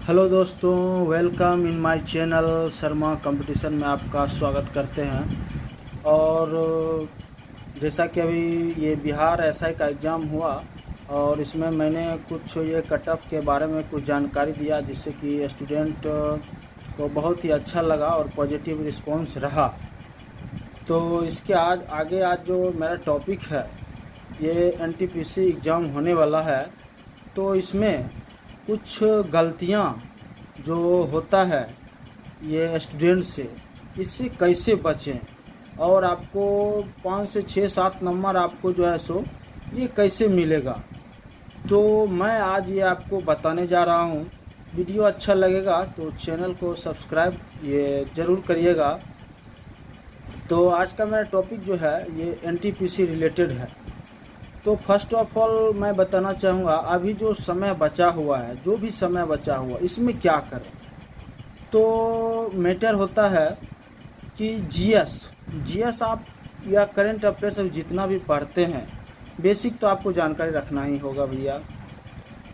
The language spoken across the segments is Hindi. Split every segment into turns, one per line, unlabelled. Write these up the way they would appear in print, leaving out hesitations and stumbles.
हेलो दोस्तों, welcome in my channel Sharma competition में आपका स्वागत करते हैं। और जैसा कि अभी ये बिहार एसआई का एग्ज़ाम हुआ और इसमें मैंने कुछ ये कट ऑफ के बारे में कुछ जानकारी दिया, जिससे कि स्टूडेंट को बहुत ही अच्छा लगा और पॉजिटिव रिस्पांस रहा। तो इसके आज जो मेरा टॉपिक है, ये एनटीपीसी एग्ज़ाम होने वाला है। तो इसमें कुछ गलतियां जो होता है ये स्टूडेंट से, इससे कैसे बचें और आपको 5 से 6 7 नंबर आपको जो है सो ये कैसे मिलेगा, तो मैं आज ये आपको बताने जा रहा हूँ। वीडियो अच्छा लगेगा तो चैनल को सब्सक्राइब ये ज़रूर करिएगा। तो आज का मेरा टॉपिक जो है ये एनटीपीसी रिलेटेड है। तो फर्स्ट ऑफ ऑल मैं बताना चाहूँगा, अभी जो समय बचा हुआ है, जो भी समय बचा हुआ, इसमें क्या करें। तो मैटर होता है कि जीएस आप या करंट अफेयर्स जितना भी पढ़ते हैं, बेसिक तो आपको जानकारी रखना ही होगा भैया।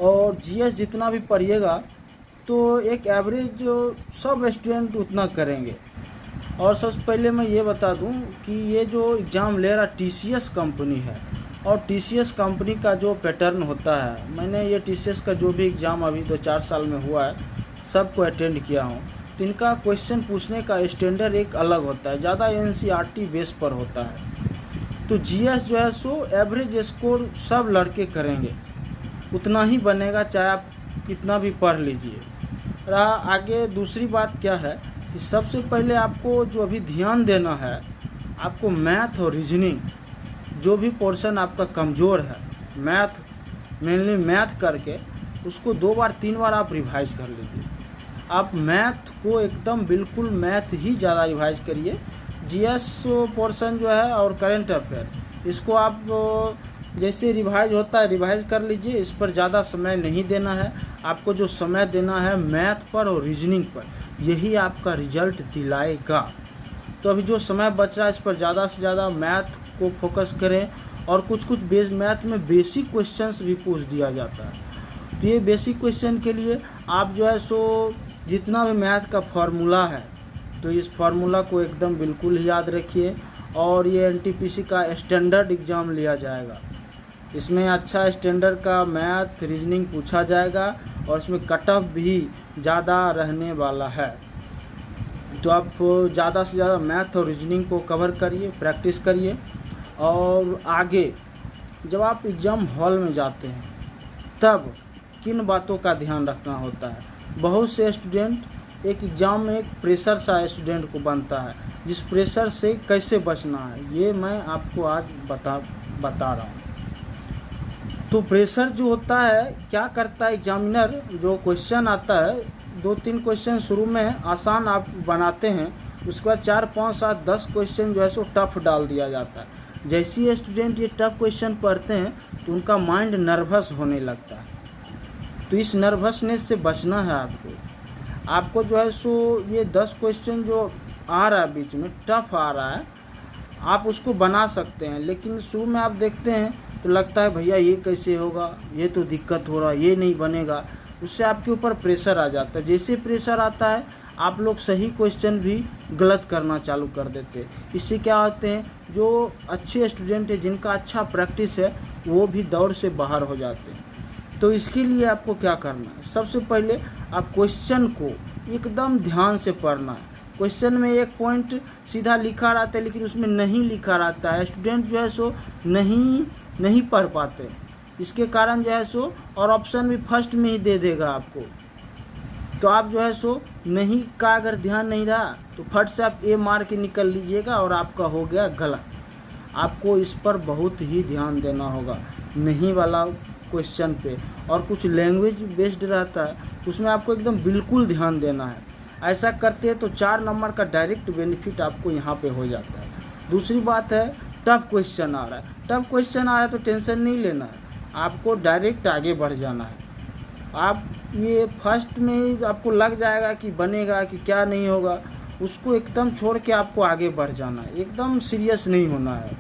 और जीएस जितना भी पढ़िएगा तो एक एवरेज सब स्टूडेंट उतना करेंगे। और सबसे पहले मैं ये बता दूं कि ये जो एग्ज़ाम ले रहा टीसीएस कंपनी है, और टीसीएस कंपनी का जो पैटर्न होता है, मैंने ये टीसीएस का जो भी एग्ज़ाम अभी 2-4 साल में हुआ है सबको अटेंड किया हूँ। तो इनका क्वेश्चन पूछने का स्टैंडर्ड एक अलग होता है, ज़्यादा एनसीईआरटी बेस पर होता है। तो जीएस जो है सो एवरेज स्कोर सब लड़के करेंगे, उतना ही बनेगा चाहे आप कितना भी पढ़ लीजिए। रहा आगे दूसरी बात क्या है कि सबसे पहले आपको जो अभी ध्यान देना है, आपको मैथ और रीजनिंग, जो भी पोर्शन आपका कमज़ोर है, मेनली मैथ करके उसको 2 बार 3 बार आप रिवाइज कर लीजिए। आप मैथ को एकदम बिल्कुल मैथ ही ज़्यादा रिवाइज करिए। जीएस पोर्शन जो है और करंट अफेयर, इसको आप जैसे रिवाइज होता है रिवाइज कर लीजिए। इस पर ज़्यादा समय नहीं देना है, आपको जो समय देना है मैथ पर और रीजनिंग पर, यही आपका रिजल्ट दिलाएगा। तो अभी जो समय बच रहा है इस पर ज़्यादा से ज़्यादा मैथ को फोकस करें। और कुछ मैथ में बेसिक क्वेश्चंस भी पूछ दिया जाता है। तो ये बेसिक क्वेश्चन के लिए आप जो है सो जितना भी मैथ का फार्मूला है, तो इस फार्मूला को एकदम बिल्कुल ही याद रखिए। और ये एनटीपीसी का स्टैंडर्ड एग्ज़ाम लिया जाएगा, इसमें अच्छा स्टैंडर्ड का मैथ रीजनिंग पूछा जाएगा और इसमें कट ऑफ भी ज़्यादा रहने वाला है। तो आप ज़्यादा से ज़्यादा मैथ और रीजनिंग को कवर करिए, प्रैक्टिस करिए। और आगे जब आप एग्ज़ाम हॉल में जाते हैं तब किन बातों का ध्यान रखना होता है। बहुत से स्टूडेंट एक एग्ज़ाम में एक प्रेशर सा स्टूडेंट को बनता है, जिस प्रेशर से कैसे बचना है ये मैं आपको आज बता रहा हूँ। तो प्रेशर जो होता है, क्या करता है एग्जामिनर, जो क्वेश्चन आता है 2-3 क्वेश्चन शुरू में आसान आप बनाते हैं, उसके बाद 4, 5, 7, 10 क्वेश्चन जो है सो टफ डाल दिया जाता है। जैसे ही स्टूडेंट ये टफ क्वेश्चन पढ़ते हैं तो उनका माइंड नर्वस होने लगता है। तो इस नर्वसनेस से बचना है आपको जो है सो ये 10 क्वेश्चन जो आ रहा है बीच में टफ आ रहा है, आप उसको बना सकते हैं। लेकिन शुरू में आप देखते हैं तो लगता है भैया ये कैसे होगा, ये तो दिक्कत हो रहा है, ये नहीं बनेगा। उससे आपके ऊपर प्रेशर आ जाता है। जैसे प्रेशर आता है आप लोग सही क्वेश्चन भी गलत करना चालू कर देते हैं। इससे क्या होते हैं, जो अच्छे स्टूडेंट हैं जिनका अच्छा प्रैक्टिस है वो भी दौड़ से बाहर हो जाते हैं। तो इसके लिए आपको क्या करना है, सबसे पहले आप क्वेश्चन को एकदम ध्यान से पढ़ना है। क्वेश्चन में एक पॉइंट सीधा लिखा रहता है लेकिन उसमें नहीं लिखा रहता है, स्टूडेंट जो है सो नहीं पढ़ पाते। इसके कारण जो है सो, और ऑप्शन भी फर्स्ट में ही दे देगा आपको, तो आप जो है सो नहीं का अगर ध्यान नहीं रहा तो फट से आप ए मार के निकल लीजिएगा और आपका हो गया गलत। आपको इस पर बहुत ही ध्यान देना होगा, नहीं वाला क्वेश्चन पे। और कुछ लैंग्वेज बेस्ड रहता है उसमें आपको एकदम बिल्कुल ध्यान देना है। ऐसा करते हैं तो 4 नंबर का डायरेक्ट बेनिफिट आपको यहाँ पे हो जाता है। दूसरी बात है, टफ क्वेश्चन आ रहा है, टफ क्वेश्चन आ रहा है तो टेंशन नहीं लेना है, आपको डायरेक्ट आगे बढ़ जाना है। आप ये फर्स्ट में ही आपको लग जाएगा कि बनेगा कि क्या नहीं होगा, उसको एकदम छोड़ के आपको आगे बढ़ जाना है, एकदम सीरियस नहीं होना है।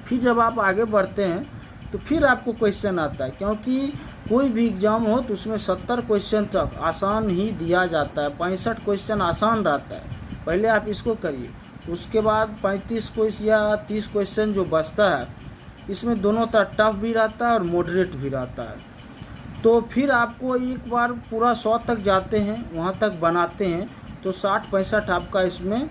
फिर जब आप आगे बढ़ते हैं तो फिर आपको क्वेश्चन आता है, क्योंकि कोई भी एग्ज़ाम हो तो उसमें 70 क्वेश्चन तक आसान ही दिया जाता है। 65 क्वेश्चन आसान रहता है, पहले आप इसको करिए। उसके बाद 35 क्वेश्चन या 30 क्वेश्चन जो बचता है, इसमें दोनों तरह टफ भी रहता है और मॉडरेट भी रहता है। तो फिर आपको एक बार पूरा 100 तक जाते हैं, वहाँ तक बनाते हैं तो 60-65 आपका इसमें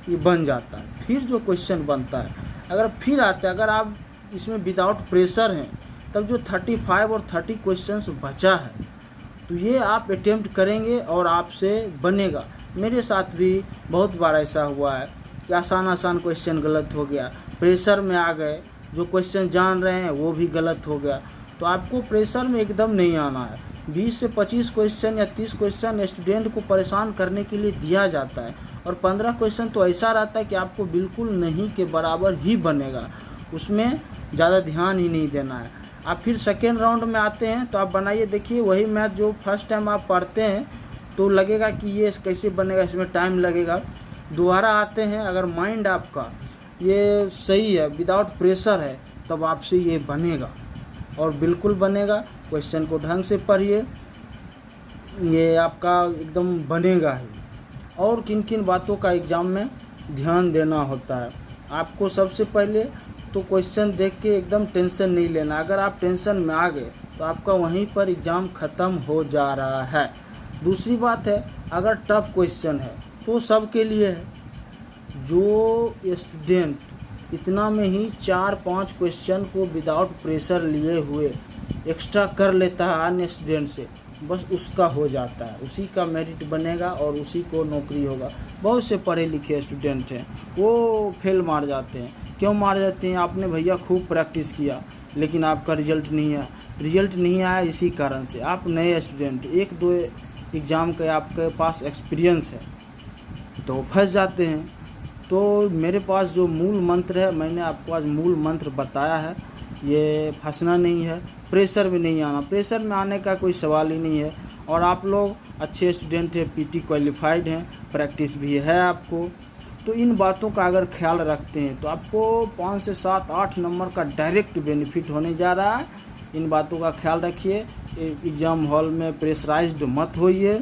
ये बन जाता है। फिर जो क्वेश्चन बनता है, अगर फिर आता है, अगर आप इसमें विदाउट प्रेशर हैं, तब जो 35 और 30 क्वेश्चंस बचा है तो ये आप अटेम्प्ट करेंगे और आपसे बनेगा। मेरे साथ भी बहुत बार ऐसा हुआ है कि आसान क्वेश्चन गलत हो गया, प्रेशर में आ गए, जो क्वेश्चन जान रहे हैं वो भी गलत हो गया। तो आपको प्रेशर में एकदम नहीं आना है। 20 से 25 क्वेश्चन या 30 क्वेश्चन स्टूडेंट को परेशान करने के लिए दिया जाता है, और 15 क्वेश्चन तो ऐसा रहता है कि आपको बिल्कुल नहीं के बराबर ही बनेगा, उसमें ज़्यादा ध्यान ही नहीं देना है। आप फिर सेकेंड राउंड में आते हैं तो आप बनाइए, देखिए वही मैथ जो फर्स्ट टाइम आप पढ़ते हैं तो लगेगा कि ये कैसे बनेगा, इसमें टाइम लगेगा। दोबारा आते हैं, अगर माइंड आपका ये सही है, विदाउट प्रेशर है, तब आपसे ये बनेगा और बिल्कुल बनेगा। क्वेश्चन को ढंग से पढ़िए, ये आपका एकदम बनेगा ही। और किन किन बातों का एग्ज़ाम में ध्यान देना होता है, आपको सबसे पहले तो क्वेश्चन देख के एकदम टेंशन नहीं लेना। अगर आप टेंशन में आ गए तो आपका वहीं पर एग्ज़ाम ख़त्म हो जा रहा है। दूसरी बात है, अगर टफ क्वेश्चन है तो सबके लिए है। जो स्टूडेंट इतना में ही 4-5 क्वेश्चन को विदाउट प्रेशर लिए हुए एक्स्ट्रा कर लेता है अन्य स्टूडेंट से, बस उसका हो जाता है, उसी का मेरिट बनेगा और उसी को नौकरी होगा। बहुत से पढ़े लिखे स्टूडेंट हैं वो फेल मार जाते हैं। क्यों मार जाते हैं? आपने भैया खूब प्रैक्टिस किया लेकिन आपका रिजल्ट नहीं आया। रिजल्ट नहीं आया इसी कारण से, आप नए स्टूडेंट, 1-2 एग्ज़ाम के आपके पास एक्सपीरियंस है तो फंस जाते हैं। तो मेरे पास जो मूल मंत्र है, मैंने आपको आज मूल मंत्र बताया है। ये फंसना नहीं है, प्रेशर में नहीं आना, प्रेशर में आने का कोई सवाल ही नहीं है। और आप लोग अच्छे स्टूडेंट हैं, पीटी क्वालिफाइड हैं, प्रैक्टिस भी है आपको, तो इन बातों का अगर ख्याल रखते हैं तो आपको 5 से 7-8 नंबर का डायरेक्ट बेनिफिट होने जा रहा है। इन बातों का ख्याल रखिए, एग्ज़ाम हॉल में प्रेशराइज्ड मत होइए।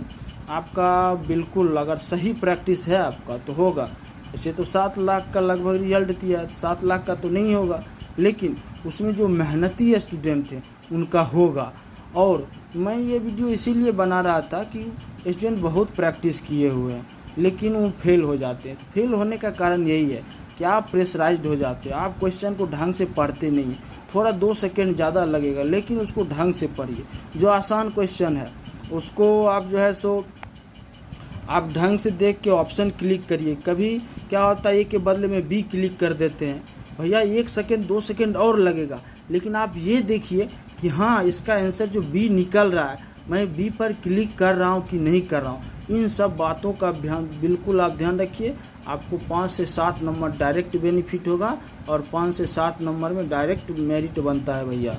आपका बिल्कुल अगर सही प्रैक्टिस है आपका तो होगा। ऐसे तो 7 लाख का लगभग रिजल्ट दिया, 7 लाख का तो नहीं होगा, लेकिन उसमें जो मेहनती स्टूडेंट हैं उनका होगा। और मैं ये वीडियो इसीलिए बना रहा था कि स्टूडेंट बहुत प्रैक्टिस किए हुए हैं लेकिन वो फेल हो जाते हैं। तो फेल होने का कारण यही है कि आप प्रेशराइज्ड हो जाते हो, आप क्वेश्चन को ढंग से पढ़ते नहीं हैं। थोड़ा 2 सेकेंड ज़्यादा लगेगा लेकिन उसको ढंग से पढ़िए। जो आसान क्वेश्चन है उसको आप जो है सो आप ढंग से देख के ऑप्शन क्लिक करिए। कभी क्या होता है, ए के बदले में बी क्लिक कर देते हैं, भैया 1 सेकेंड 2 सेकेंड और लगेगा, लेकिन आप ये देखिए कि हाँ इसका आंसर जो बी निकल रहा है, मैं बी पर क्लिक कर रहा हूँ कि नहीं कर रहा हूँ। इन सब बातों का बिल्कुल आप ध्यान रखिए। आपको 5 से 7 नंबर डायरेक्ट बेनिफिट होगा और 5 से 7 नंबर में डायरेक्ट मेरिट बनता है भैया।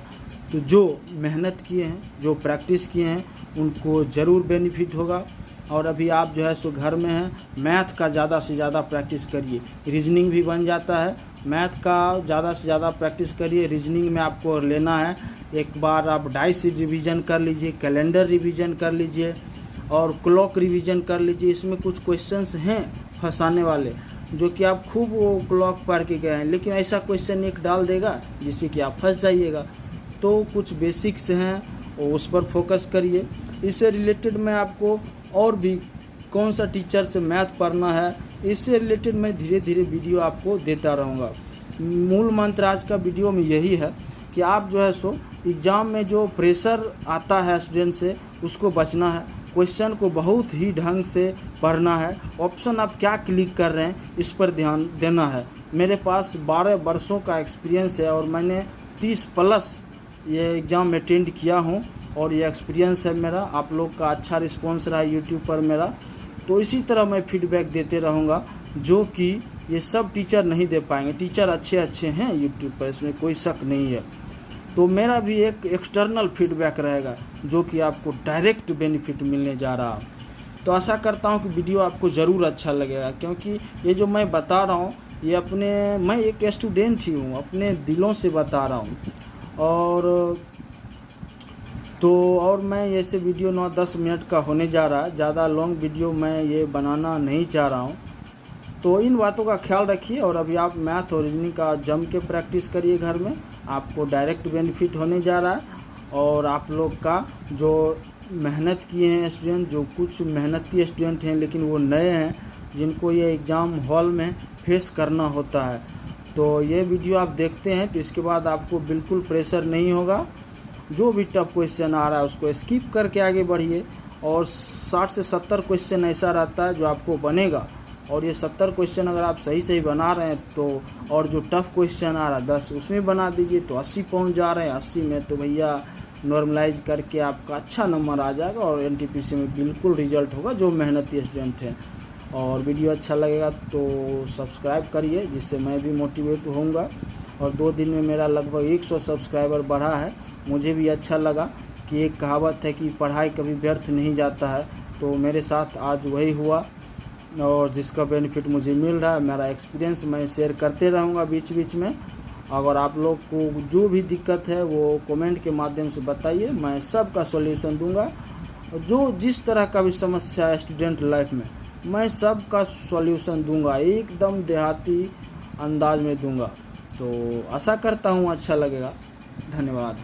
तो जो मेहनत किए हैं, जो प्रैक्टिस किए हैं, उनको ज़रूर बेनिफिट होगा। और अभी आप जो है सो घर में हैं, मैथ का ज़्यादा से ज़्यादा प्रैक्टिस करिए, रीजनिंग भी बन जाता है। मैथ का ज़्यादा से ज़्यादा प्रैक्टिस करिए, रीजनिंग में आपको लेना है। एक बार आप डाइस रिवीजन कर लीजिए, कैलेंडर रिवीजन कर लीजिए और क्लॉक रिवीजन कर लीजिए। इसमें कुछ क्वेश्चंस हैं फंसाने वाले जो कि आप खूब वो क्लॉक पढ़ के गए हैं, लेकिन ऐसा क्वेश्चन एक डाल देगा जिससे कि आप फंस जाइएगा। तो कुछ बेसिक्स हैं उस पर फोकस करिए। इससे रिलेटेड मैं आपको और भी कौन सा टीचर से मैथ पढ़ना है, इससे रिलेटेड मैं धीरे धीरे वीडियो आपको देता रहूँगा। मूल मंत्र आज का वीडियो में यही है कि आप जो है सो एग्ज़ाम में जो प्रेशर आता है स्टूडेंट से उसको बचना है। क्वेश्चन को बहुत ही ढंग से पढ़ना है। ऑप्शन आप क्या क्लिक कर रहे हैं इस पर ध्यान देना है। मेरे पास 12 वर्षों का एक्सपीरियंस है और मैंने 30+ ये एग्ज़ाम अटेंड किया हूँ और ये एक्सपीरियंस है मेरा। आप लोग का अच्छा रिस्पॉन्स रहा यूट्यूब पर मेरा, तो इसी तरह मैं फीडबैक देते रहूँगा जो कि ये सब टीचर नहीं दे पाएंगे। टीचर अच्छे अच्छे हैं यूट्यूब पर, इसमें कोई शक नहीं है। तो मेरा भी एक एक्सटर्नल फीडबैक रहेगा जो कि आपको डायरेक्ट बेनिफिट मिलने जा रहा। तो आशा करता हूँ कि वीडियो आपको ज़रूर अच्छा लगेगा, क्योंकि ये जो मैं बता रहा हूँ ये मैं एक स्टूडेंट ही हूँ, अपने दिलों से बता रहा हूँ। और तो और मैं ऐसे वीडियो 9-10 मिनट का होने जा रहा है, ज़्यादा लॉन्ग वीडियो मैं ये बनाना नहीं चाह रहा हूँ। तो इन बातों का ख्याल रखिए और अभी आप मैथ और रीजनिंग का जम के प्रैक्टिस करिए घर में, आपको डायरेक्ट बेनिफिट होने जा रहा है। और आप लोग का जो मेहनत किए हैं स्टूडेंट, जो कुछ मेहनती स्टूडेंट हैं लेकिन वो नए हैं, जिनको ये एग्ज़ाम हॉल में फेस करना होता है, तो ये वीडियो आप देखते हैं तो इसके बाद आपको बिल्कुल प्रेशर नहीं होगा। जो भी टफ क्वेश्चन आ रहा है उसको स्किप करके आगे बढ़िए। और 60 से 70 क्वेश्चन ऐसा रहता है जो आपको बनेगा, और ये 70 क्वेश्चन अगर आप सही बना रहे हैं तो, और जो टफ क्वेश्चन आ रहा है 10 उसमें बना दीजिए तो 80 पहुंच जा रहे हैं। 80 में तो भैया नॉर्मलाइज करके आपका अच्छा नंबर आ जाएगा और एनटीपीसी में बिल्कुल रिजल्ट होगा जो मेहनती स्टूडेंट हैं। और वीडियो अच्छा लगेगा तो सब्सक्राइब करिए, जिससे मैं भी मोटिवेट होऊंगा। और 2 दिन में मेरा लगभग 100 सब्सक्राइबर बढ़ा है, मुझे भी अच्छा लगा। कि एक कहावत है कि पढ़ाई कभी व्यर्थ नहीं जाता है, तो मेरे साथ आज वही हुआ और जिसका बेनिफिट मुझे मिल रहा है। मेरा एक्सपीरियंस मैं शेयर करते रहूँगा बीच बीच में। अगर आप लोग को जो भी दिक्कत है वो कमेंट के माध्यम से बताइए, मैं सबका सॉल्यूशन दूंगा। जो जिस तरह का भी समस्या है स्टूडेंट लाइफ में, मैं सबका सॉल्यूशन दूंगा, एकदम देहाती अंदाज में दूंगा। तो आशा करता हूँ अच्छा लगेगा। धन्यवाद।